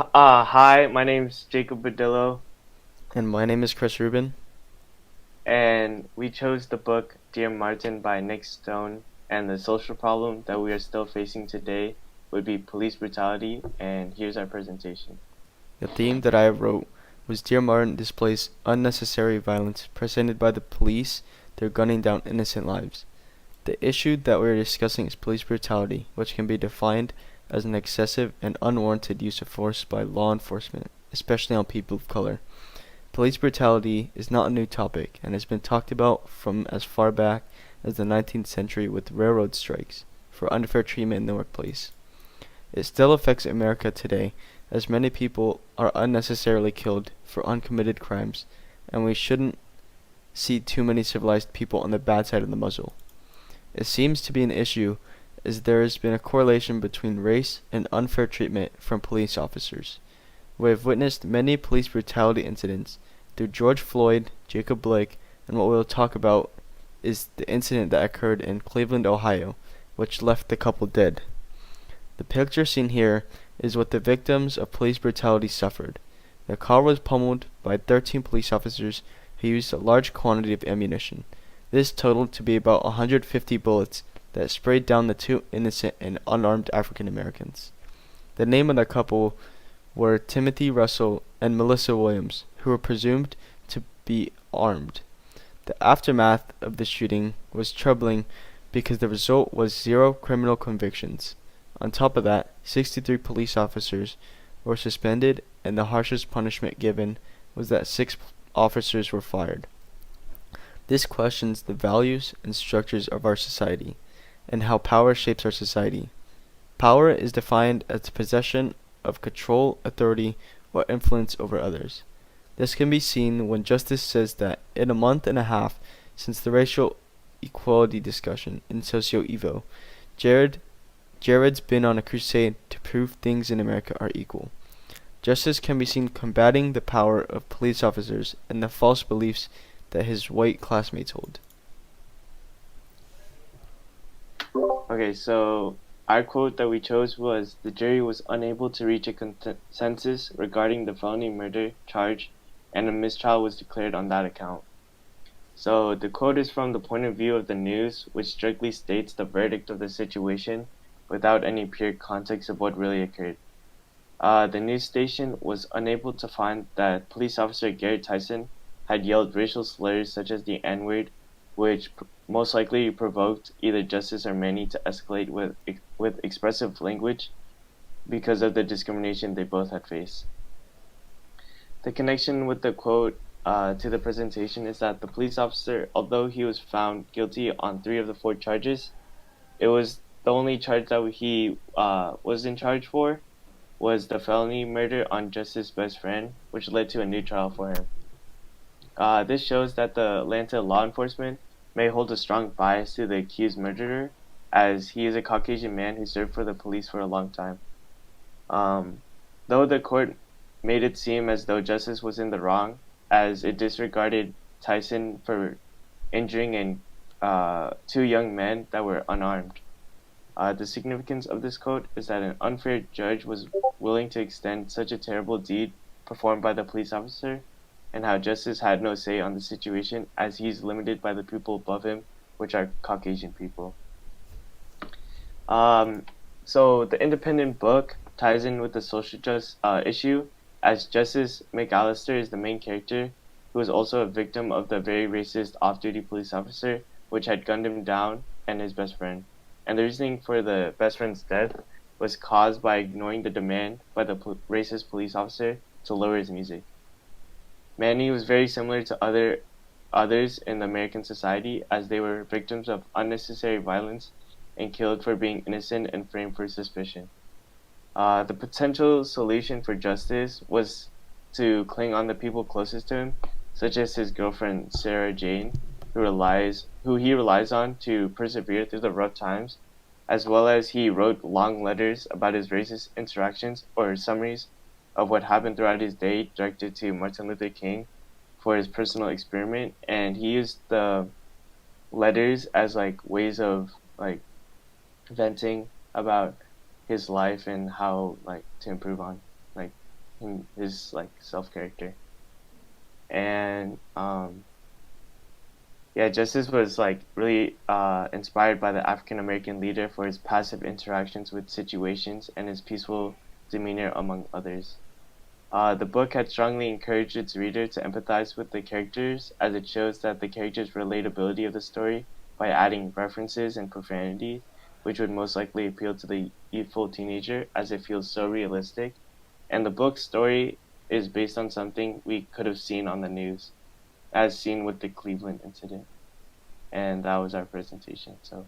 Hi, my name's Jacob, And my name is Chris Rubin. and we chose the book Dear Martin by Nick Stone. And the social problem that we are still facing today would be police brutality. And here's our presentation. The theme that I wrote was Dear Martin displays unnecessary violence presented by the police. They're gunning down innocent lives. The issue that we're discussing is police brutality, which can be defined as an excessive and unwarranted use of force by law enforcement, especially on people of color. Police brutality is not a new topic and has been talked about from as far back as the 19th century with railroad strikes for unfair treatment in the workplace. It still affects America today, as many people are unnecessarily killed for uncommitted crimes, and we shouldn't see too many civilized people on the bad side of the muzzle. It seems to be an issue as there has been a correlation between race and unfair treatment from police officers. We have witnessed many police brutality incidents through George Floyd, Jacob Blake, and what we will talk about is the incident that occurred in Cleveland, Ohio, which left the couple dead. The picture seen here is what the victims of police brutality suffered. The car was pummeled by 13 police officers who used a large quantity of ammunition. This totaled to be about 150 bullets that sprayed down the two innocent and unarmed African Americans. The name of the couple were Timothy Russell and Melissa Williams, who were presumed to be armed. The aftermath of the shooting was troubling because the result was 0 criminal convictions. On top of that, 63 police officers were suspended, and the harshest punishment given was that 6 officers were fired. This questions the values and structures of our society and how power shapes our society. Power is defined as the possession of control, authority, or influence over others. This can be seen when Justice says that in a month and a half since the racial equality discussion in Socio-Evo, Jared's been on a crusade to prove things in America are equal. Justice can be seen combating the power of police officers and the false beliefs that his white classmates hold. Okay, so our quote that we chose was the jury was unable to reach a consensus regarding the felony murder charge, and a mistrial was declared on that account. So the quote is from the point of view of the news, which strictly states the verdict of the situation without any pure context of what really occurred. The news station was unable to find that police officer Garrett Tyson had yelled racial slurs such as the N-word, which most likely provoked either Justice or Manny to escalate with expressive language because of the discrimination they both had faced. The connection with the quote to the presentation is that the police officer, although he was found guilty on 3 of the 4 charges, it was the only charge that he was in charge for was the felony murder on Justice's best friend, which led to a new trial for him. This shows that the Atlanta law enforcement may hold a strong bias to the accused murderer, as he is a Caucasian man who served for the police for a long time. Though the court made it seem as though Justice was in the wrong, as it disregarded Tyson for injuring 2 young men that were unarmed. The significance of this quote is that an unfair judge was willing to extend such a terrible deed performed by the police officer, and how Justice had no say on the situation as he's limited by the people above him, which are Caucasian people. Um, so the independent book ties in with the social justice issue, as Justice McAllister is the main character, who is also a victim of the very racist off-duty police officer, which had gunned him down and his best friend. And the reasoning for the best friend's death was caused by ignoring the demand by the racist police officer to lower his music. Manny was very similar to others in American society, as they were victims of unnecessary violence and killed for being innocent and framed for suspicion. The potential solution for Justice was to cling on the people closest to him, such as his girlfriend Sarah Jane, who he relies on to persevere through the rough times, as well as he wrote long letters about his racist interactions or summaries of what happened throughout his day directed to Martin Luther King for his personal experiment, and he used the letters as like ways of like venting about his life and how like to improve on like his like self character. And yeah, Justice was like really inspired by the African American leader for his passive interactions with situations and his peaceful demeanor among others. The book had strongly encouraged its reader to empathize with the characters, as it shows that the characters' relatability of the story by adding references and profanity, which would most likely appeal to the youthful teenager, as it feels so realistic. And the book's story is based on something we could have seen on the news, as seen with the Cleveland incident. And that was our presentation. So